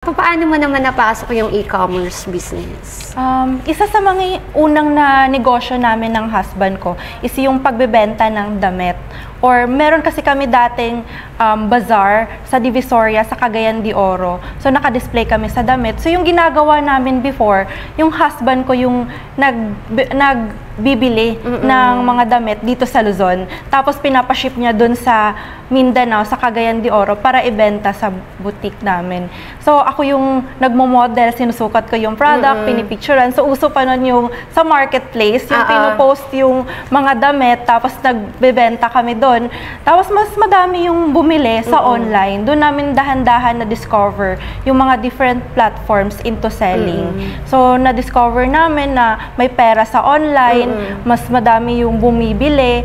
Paano mo naman napasok yung e-commerce business? Isa sa mga unang na negosyo namin ng husband ko is yung pagbebenta ng damit. Or meron kasi kami dating bazaar sa Divisoria sa Cagayan de Oro. So naka-display kami sa damit. So yung ginagawa namin before, yung husband ko yung nagbibili ng mga damit dito sa Luzon. Tapos pinapaship niya dun sa Mindanao, sa Cagayan de Oro para ibenta sa boutique namin. So ako yung nagmo-model, sinusukat ko yung product, pinipicturean. So uso pa nun yung sa marketplace, yung pinopost yung mga damit, tapos nagbebenta kami doon. Tapos mas madami yung bumili sa online. Doon namin dahan-dahan na-discover yung mga different platforms into selling. So na-discover namin na may pera sa online, mas madami yung bumibili.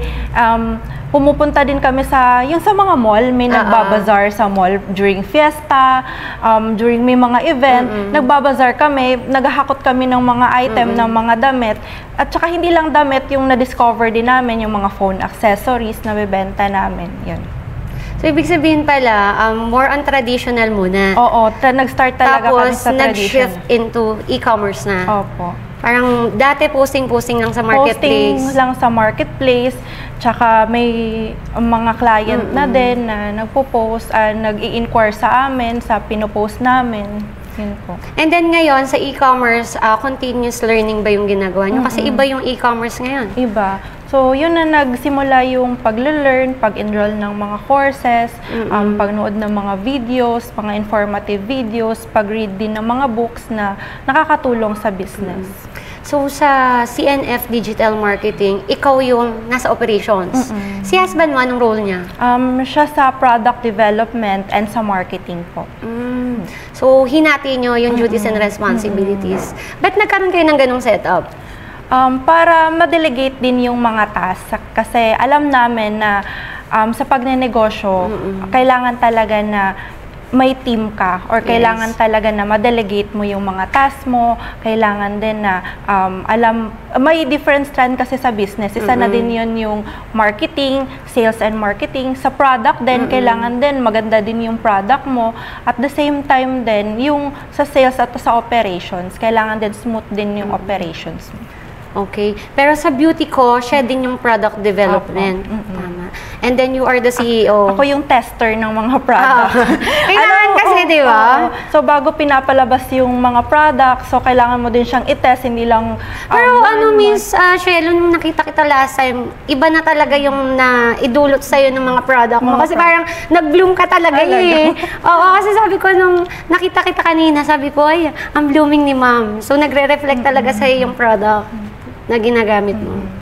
Pumupunta din kami sa mga mall, may nagbabazar sa mall during fiesta, during may mga event, nagbabazar kami, naghahakot kami ng mga item, ng mga damit. At saka hindi lang damit yung na-discover din namin, yung mga phone accessories na bebenta namin. Yun. So, ibig sabihin pala, more on traditional muna. Oo, nag-start talaga kami sa tradition. Tapos, nag-shift into e-commerce na. Opo. Parang dati posting lang sa marketplace. Posting lang sa marketplace, tsaka may mga client na din na nagpo-post, nag-i-inquire sa amin, sa pinopost namin. Yun po. And then ngayon, sa e-commerce, continuous learning ba yung ginagawa nyo? Kasi iba yung e-commerce ngayon. Iba. So, yun na nagsimula yung pag-learn, pag-enroll ng mga courses, pagnood ng mga videos, mga informative videos, pag-read din ng mga books na nakakatulong sa business. So, sa CNF Digital Marketing, ikaw yung nasa operations. Si husband mo, anong role niya? Siya sa product development and sa marketing po. So, hinati nyo yung duties and responsibilities. Ba't nagkaroon kayo ng ganong setup? Para ma-delegate din yung mga task. Kasi alam namin na sa pagnenegosyo, kailangan talaga na may team ka or kailangan talaga na ma-delegate mo yung mga task mo, kailangan din na may different strand kasi sa business. Isa na din yun yung marketing, sales and marketing. Sa product din, kailangan din maganda din yung product mo. At the same time din, yung sa sales at sa operations, kailangan din smooth din yung operations mo. Okay. Pero sa beauty ko, siya din yung product development. Tama. And then you are the CEO. Ako yung tester ng mga product. Kailangan kasi, di ba? So, bago pinapalabas yung mga product, so kailangan mo din siyang i-test, hindi lang... Pero Miss Shelo, nung nakita kita last time, iba na talaga yung idulot sa'yo ng mga product mo. Kasi parang nag-bloom ka talaga eh. Oo, kasi sabi ko, nung nakita kita kanina, sabi ko, ay, ang blooming ni ma'am. So, nagre-reflect talaga sa'yo yung product na ginagamit mo.